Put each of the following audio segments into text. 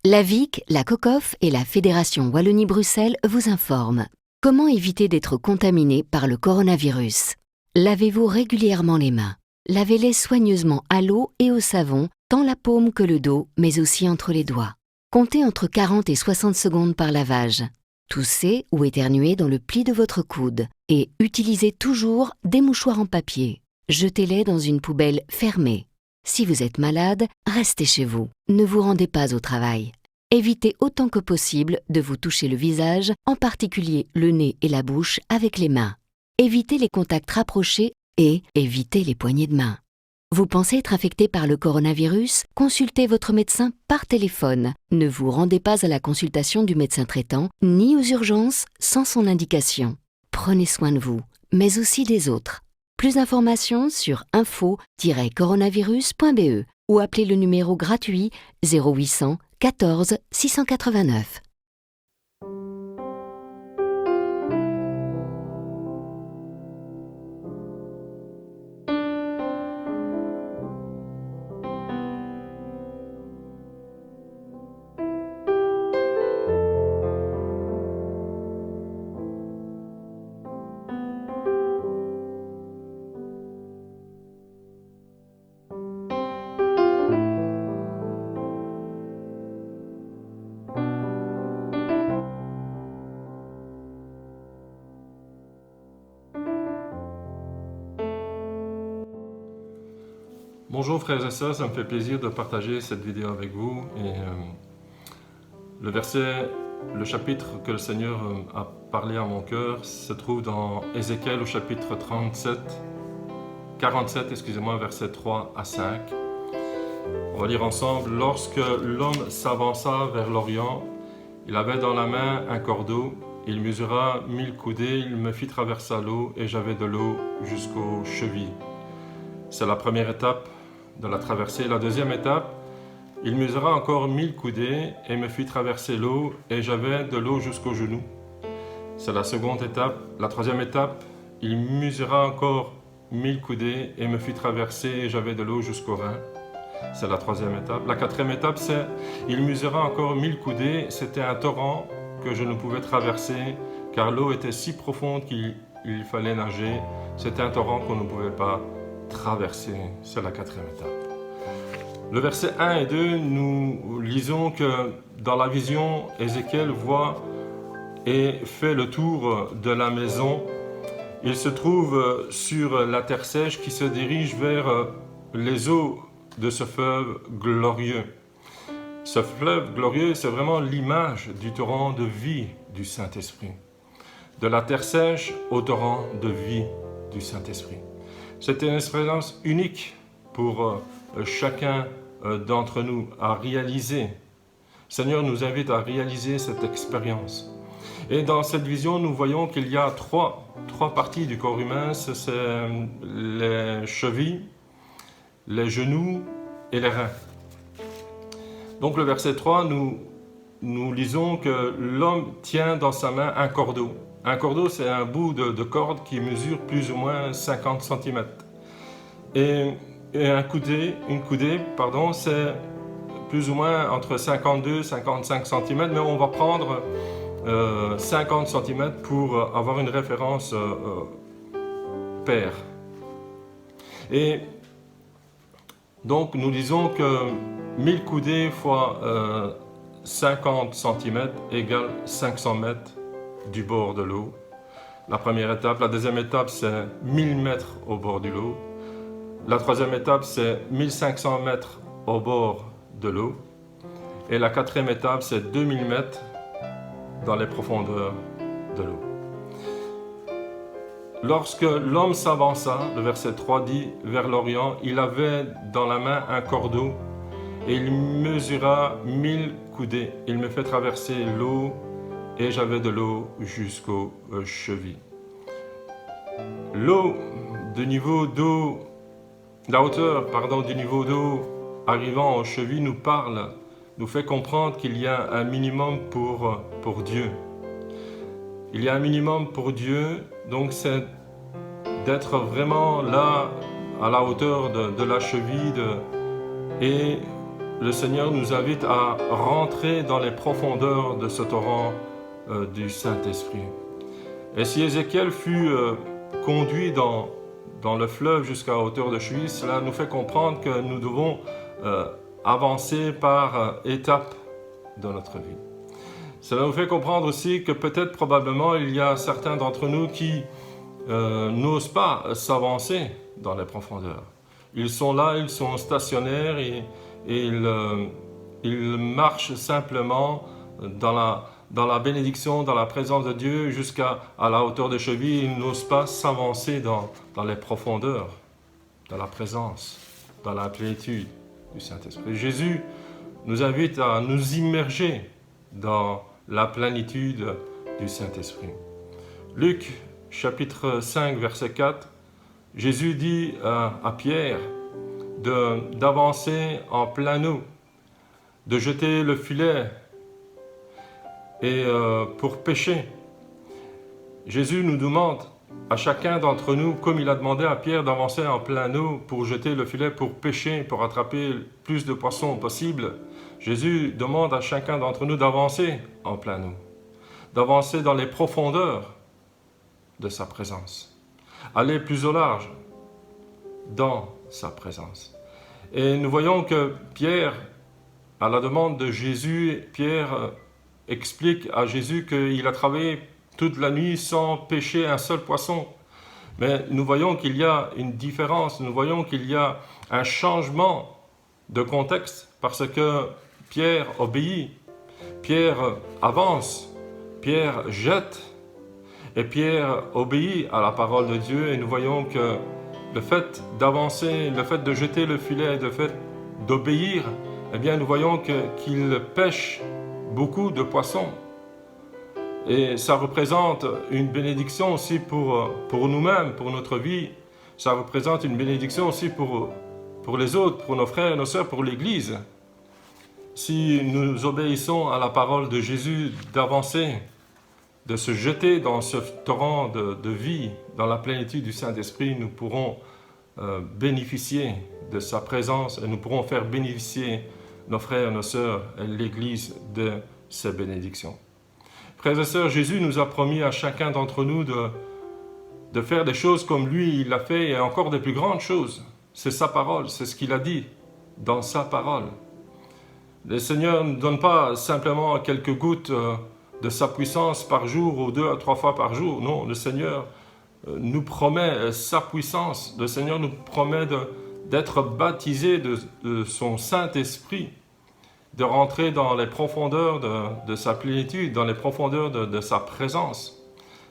La VIC, la COCOF et la Fédération Wallonie-Bruxelles vous informent. Comment éviter d'être contaminé par le coronavirus? Lavez-vous régulièrement les mains. Lavez-les soigneusement à l'eau et au savon, tant la paume que le dos, mais aussi entre les doigts. Comptez entre 40 et 60 secondes par lavage. Toussez ou éternuez dans le pli de votre coude et utilisez toujours des mouchoirs en papier. Jetez-les dans une poubelle fermée. Si vous êtes malade, restez chez vous. Ne vous rendez pas au travail. Évitez autant que possible de vous toucher le visage, en particulier le nez et la bouche, avec les mains. Évitez les contacts rapprochés et évitez les poignées de main. Vous pensez être infecté par le coronavirus? Consultez votre médecin par téléphone. Ne vous rendez pas à la consultation du médecin traitant, ni aux urgences sans son indication. Prenez soin de vous, mais aussi des autres. Plus d'informations sur info-coronavirus.be ou appelez le numéro gratuit 0800 14 689. Bonjour frères et sœurs, ça me fait plaisir de partager cette vidéo avec vous. Le chapitre que le Seigneur a parlé à mon cœur se trouve dans Ézéchiel au chapitre 47, versets 3 à 5. On va lire ensemble. Lorsque l'homme s'avança vers l'Orient, il avait dans la main un cordeau. Il mesura 1000 coudées, il me fit traverser l'eau et j'avais de l'eau jusqu'aux chevilles. C'est la première étape de la traversée. La deuxième étape, il mesura encore 1000 coudées et me fit traverser l'eau et j'avais de l'eau jusqu'aux genoux. C'est la seconde étape. La troisième étape, il mesura encore 1000 coudées et me fit traverser et j'avais de l'eau jusqu'aux reins. C'est la troisième étape. La quatrième étape, c'est il mesura encore 1000 coudées. C'était un torrent que je ne pouvais traverser car l'eau était si profonde qu'il fallait nager. C'était un torrent qu'on ne pouvait pas traverser. C'est la quatrième étape. Le verset 1 et 2, nous lisons que dans la vision, Ézéchiel voit et fait le tour de la maison. Il se trouve sur la terre sèche qui se dirige vers les eaux de ce fleuve glorieux. Ce fleuve glorieux, c'est vraiment l'image du torrent de vie du Saint-Esprit. De la terre sèche au torrent de vie du Saint-Esprit. C'est une expérience unique pour chacun d'entre nous à réaliser. Le Seigneur nous invite à réaliser cette expérience. Et dans cette vision, nous voyons qu'il y a trois parties du corps humain. C'est les chevilles, les genoux et les reins. Donc le verset 3, nous lisons que l'homme tient dans sa main un cordeau. Un cordeau, c'est un bout de corde qui mesure plus ou moins 50 cm. Et une coudée, c'est plus ou moins entre 52 et 55 cm, mais on va prendre 50 cm pour avoir une référence paire. Et donc nous disons que 1000 coudées fois 50 cm égale 500 mètres du bord de l'eau. La première étape. La deuxième étape, c'est 1000 mètres au bord de l'eau. La troisième étape, c'est 1500 mètres au bord de l'eau. Et la quatrième étape, c'est 2000 mètres dans les profondeurs de l'eau. Lorsque l'homme s'avança, le verset 3 dit, vers l'Orient, il avait dans la main un cordeau et il mesura 1000 coudées. Il me fait traverser l'eau et j'avais de l'eau jusqu'aux chevilles. L'eau du niveau d'eau, la hauteur du niveau d'eau arrivant aux chevilles nous fait comprendre qu'il y a un minimum pour Dieu. Il y a un minimum pour Dieu, donc c'est d'être vraiment là à la hauteur de la cheville et le Seigneur nous invite à rentrer dans les profondeurs de ce torrent du Saint-Esprit. Et si Ézéchiel fut conduit dans le fleuve jusqu'à hauteur de cheville, cela nous fait comprendre que nous devons avancer par étapes dans notre vie. Cela nous fait comprendre aussi que peut-être probablement il y a certains d'entre nous qui n'osent pas s'avancer dans les profondeurs. Ils sont là, ils sont stationnaires et ils marchent simplement dans la bénédiction, dans la présence de Dieu jusqu'à la hauteur de cheville. Ils n'osent pas s'avancer dans les profondeurs, dans la présence, dans la plénitude du Saint-Esprit. Jésus nous invite à nous immerger dans la plénitude du Saint-Esprit. Luc, chapitre 5, verset 4, Jésus dit à Pierre d'avancer en plein eau, de jeter le filet et pour pêcher. Jésus nous demande à chacun d'entre nous, comme il a demandé à Pierre d'avancer en plein eau pour jeter le filet, pour pêcher, pour attraper le plus de poissons possible. Jésus demande à chacun d'entre nous d'avancer en plein eau, d'avancer dans les profondeurs de sa présence, aller plus au large dans sa présence. Et nous voyons que Pierre, à la demande de Jésus, Pierre explique à Jésus qu'il a travaillé toute la nuit sans pêcher un seul poisson. Mais nous voyons qu'il y a une différence, nous voyons qu'il y a un changement de contexte parce que Pierre obéit, Pierre avance, Pierre jette et Pierre obéit à la parole de Dieu. Et nous voyons que le fait d'avancer, le fait de jeter le filet, le fait d'obéir, eh bien nous voyons qu'il pêche beaucoup de poissons. Et ça représente une bénédiction aussi pour nous-mêmes, pour notre vie. Ça représente une bénédiction aussi pour les autres, pour nos frères et nos sœurs, pour l'Église. Si nous obéissons à la parole de Jésus d'avancer, de se jeter dans ce torrent de vie, dans la plénitude du Saint-Esprit, nous pourrons bénéficier de sa présence et nous pourrons faire bénéficier nos frères et nos sœurs et l'Église de ces bénédictions. Frères et sœurs, Jésus nous a promis à chacun d'entre nous de faire des choses comme lui, il l'a fait, et encore des plus grandes choses. C'est sa parole, c'est ce qu'il a dit dans sa parole. Le Seigneur ne donne pas simplement quelques gouttes de sa puissance par jour ou 2 à 3 fois par jour. Non, le Seigneur nous promet sa puissance. Le Seigneur nous promet d'être baptisés de son Saint-Esprit, de rentrer dans les profondeurs de sa plénitude, dans les profondeurs de sa présence.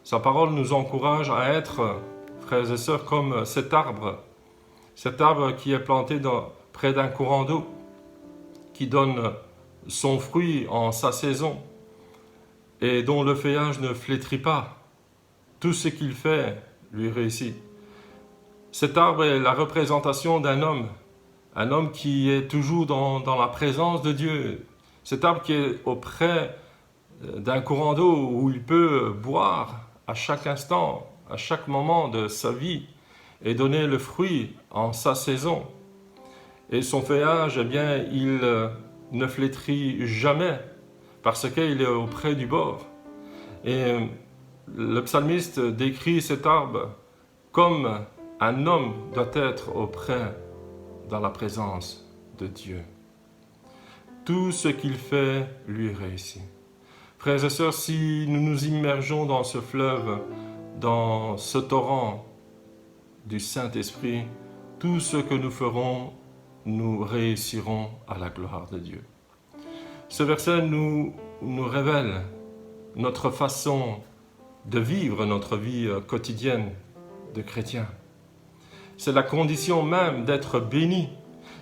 Sa parole nous encourage à être, frères et sœurs, comme cet arbre qui est planté près d'un courant d'eau, qui donne son fruit en sa saison et dont le feuillage ne flétrit pas. Tout ce qu'il fait lui réussit. Cet arbre est la représentation d'un homme qui est toujours dans la présence de Dieu. Cet arbre qui est auprès d'un courant d'eau où il peut boire à chaque instant, à chaque moment de sa vie et donner le fruit en sa saison. Et son feuillage, eh bien, il ne flétrit jamais parce qu'il est auprès du bord. Et le psalmiste décrit cet arbre comme un homme doit être dans la présence de Dieu. Tout ce qu'il fait lui réussit. Frères et sœurs, si nous nous immergeons dans ce fleuve, dans ce torrent du Saint-Esprit, tout ce que nous ferons, nous réussirons à la gloire de Dieu. Ce verset nous révèle notre façon de vivre notre vie quotidienne de chrétien. C'est la condition même d'être béni.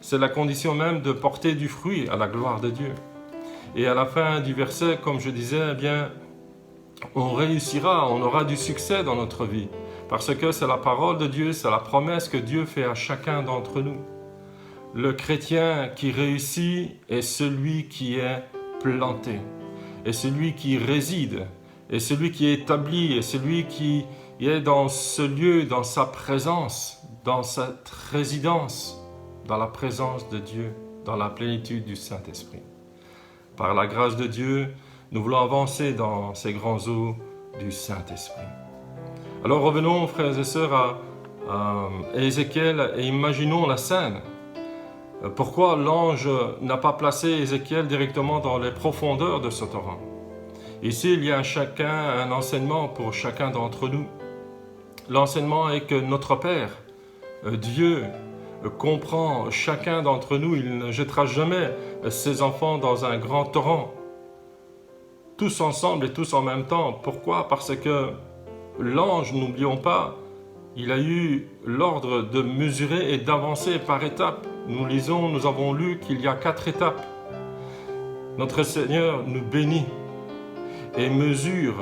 C'est la condition même de porter du fruit à la gloire de Dieu. Et à la fin du verset, comme je disais, eh bien, on réussira, on aura du succès dans notre vie. Parce que c'est la parole de Dieu, c'est la promesse que Dieu fait à chacun d'entre nous. Le chrétien qui réussit est celui qui est planté, est celui qui réside, est celui qui est établi, est celui qui est dans ce lieu, dans sa présence, dans cette résidence, dans la présence de Dieu. dans la plénitude du Saint-Esprit. Par la grâce de Dieu, nous voulons avancer dans ces grands eaux du Saint-Esprit. Alors revenons, frères et sœurs, à Ézéchiel et imaginons la scène. Pourquoi l'ange n'a pas placé Ézéchiel directement dans les profondeurs de ce torrent? Ici, il y a un enseignement pour chacun d'entre nous. L'enseignement est que notre Père, Dieu, comprend chacun d'entre nous. Il ne jettera jamais ses enfants dans un grand torrent, tous ensemble et tous en même temps. Pourquoi? Parce que l'ange, n'oublions pas, il a eu l'ordre de mesurer et d'avancer par étapes. Nous avons lu qu'il y a 4 étapes. Notre Seigneur nous bénit et mesure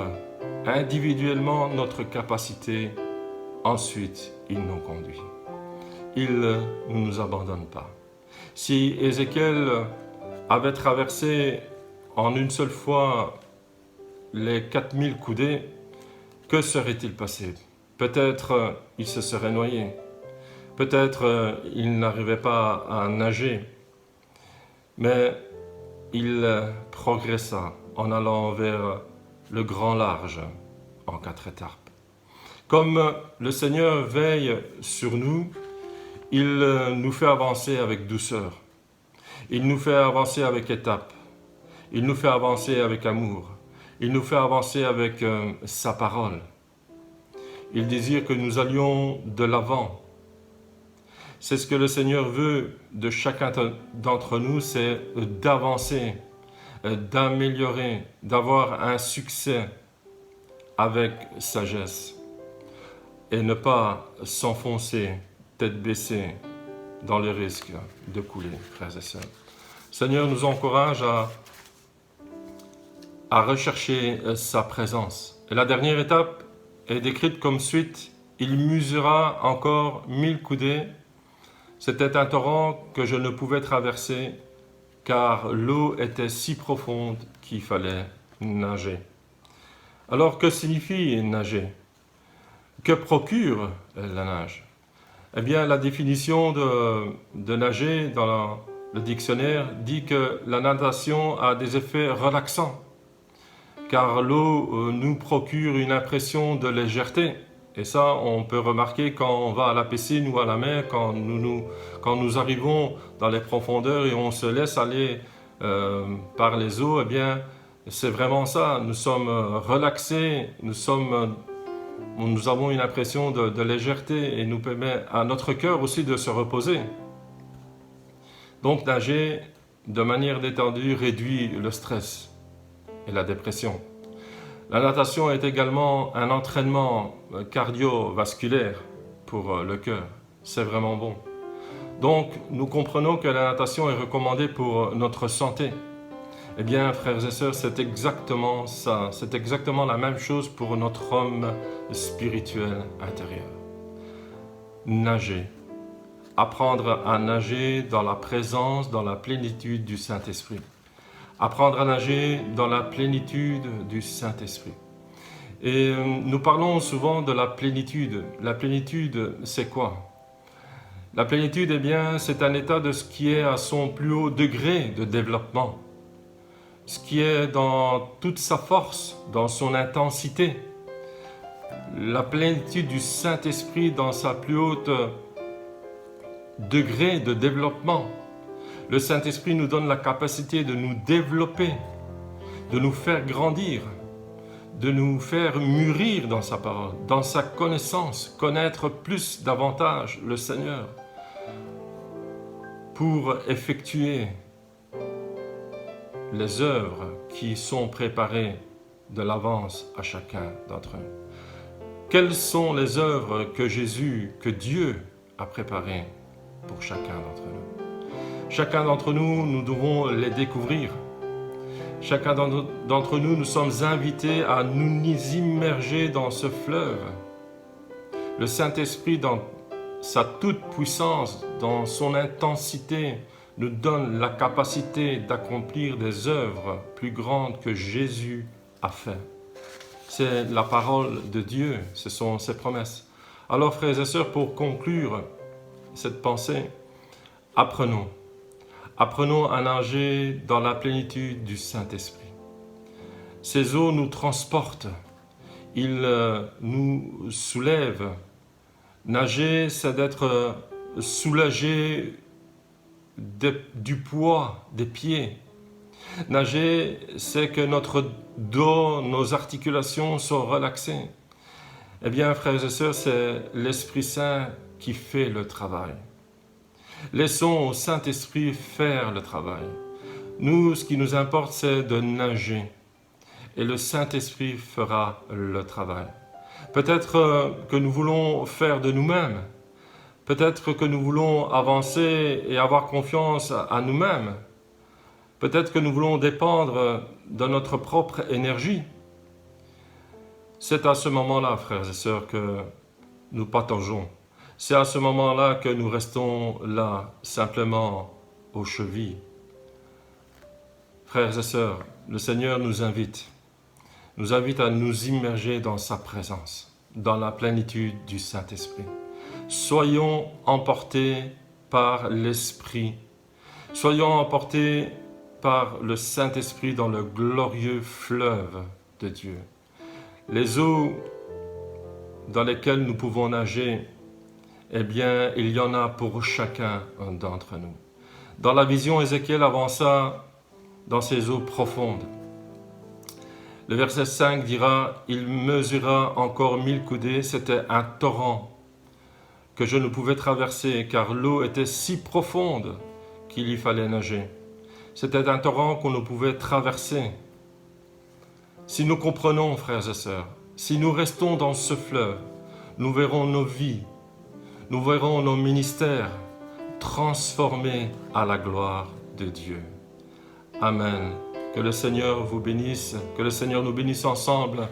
individuellement notre capacité. Ensuite, il nous conduit. Il ne nous abandonne pas. Si Ézéchiel avait traversé en une seule fois les 4000 coudées, que serait-il passé? Peut-être il se serait noyé. Peut-être il n'arrivait pas à nager. Mais il progressa en allant vers le grand large en 4 étapes. Comme le Seigneur veille sur nous, il nous fait avancer avec douceur. Il nous fait avancer avec étapes. Il nous fait avancer avec amour. Il nous fait avancer avec sa parole. Il désire que nous allions de l'avant. C'est ce que le Seigneur veut de chacun d'entre nous, c'est d'avancer, d'améliorer, d'avoir un succès avec sagesse et ne pas s'enfoncer, tête baissée, dans le risque de couler, frères et sœurs. Le Seigneur nous encourage à rechercher sa présence. Et la dernière étape est décrite comme suite. Il mesura encore 1000 coudées. C'était un torrent que je ne pouvais traverser car l'eau était si profonde qu'il fallait nager. Alors que signifie nager? Que procure la nage? Eh bien, la définition de nager dans le dictionnaire dit que la natation a des effets relaxants, car l'eau nous procure une impression de légèreté. Et ça, on peut remarquer quand on va à la piscine ou à la mer, quand nous arrivons dans les profondeurs et on se laisse aller par les eaux, eh bien, c'est vraiment ça. Nous sommes relaxés, nous avons une impression de légèreté et nous permet à notre cœur aussi de se reposer. Donc, nager de manière détendue réduit le stress et la dépression. La natation est également un entraînement cardiovasculaire pour le cœur. C'est vraiment bon. Donc, nous comprenons que la natation est recommandée pour notre santé. Eh bien, frères et sœurs, c'est exactement ça. C'est exactement la même chose pour notre homme spirituel intérieur. Nager. Apprendre à nager dans la présence, dans la plénitude du Saint-Esprit. Apprendre à nager dans la plénitude du Saint-Esprit. Et nous parlons souvent de la plénitude. La plénitude, c'est quoi? La plénitude, eh bien, c'est un état de ce qui est à son plus haut degré de développement. Ce qui est dans toute sa force, dans son intensité. La plénitude du Saint-Esprit dans sa plus haute degré de développement. Le Saint-Esprit nous donne la capacité de nous développer, de nous faire grandir, de nous faire mûrir dans sa parole, dans sa connaissance, connaître plus davantage le Seigneur pour effectuer les œuvres qui sont préparées de l'avance à chacun d'entre nous. Quelles sont les œuvres que Dieu a préparées pour chacun d'entre nous? Chacun d'entre nous, nous devons les découvrir. Chacun d'entre nous, nous sommes invités à nous immerger dans ce fleuve. Le Saint-Esprit, dans sa toute puissance, dans son intensité, nous donne la capacité d'accomplir des œuvres plus grandes que Jésus a fait. C'est la parole de Dieu, ce sont ses promesses. Alors, frères et sœurs, pour conclure cette pensée, apprenons Apprenons à nager dans la plénitude du Saint-Esprit. Ces eaux nous transportent, ils nous soulèvent. Nager, c'est d'être soulagé du poids des pieds. Nager, c'est que notre dos, nos articulations sont relaxées. Eh bien, frères et sœurs, c'est l'Esprit Saint qui fait le travail. Laissons au Saint-Esprit faire le travail. Nous, ce qui nous importe, c'est de nager. Et le Saint-Esprit fera le travail. Peut-être que nous voulons faire de nous-mêmes. Peut-être que nous voulons avancer et avoir confiance à nous-mêmes. Peut-être que nous voulons dépendre de notre propre énergie. C'est à ce moment-là, frères et sœurs, que nous pataugeons. C'est à ce moment-là que nous restons là, simplement aux chevilles. Frères et sœurs, le Seigneur nous invite à nous immerger dans sa présence, dans la plénitude du Saint-Esprit. Soyons emportés par l'Esprit. Soyons emportés par le Saint-Esprit dans le glorieux fleuve de Dieu. Les eaux dans lesquelles nous pouvons nager, eh bien, il y en a pour chacun d'entre nous. Dans la vision, Ézéchiel avança dans ces eaux profondes. Le verset 5 dira « Il mesura encore 1000 coudées, c'était un torrent que je ne pouvais traverser, car l'eau était si profonde qu'il y fallait nager. C'était un torrent qu'on ne pouvait traverser. » Si nous comprenons, frères et sœurs, si nous restons dans ce fleuve, nous verrons nos vies, nous verrons nos ministères transformés à la gloire de Dieu. Amen. Que le Seigneur vous bénisse, que le Seigneur nous bénisse ensemble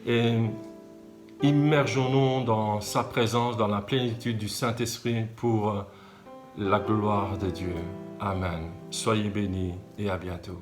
et immergeons-nous dans sa présence, dans la plénitude du Saint-Esprit pour la gloire de Dieu. Amen. Soyez bénis et à bientôt.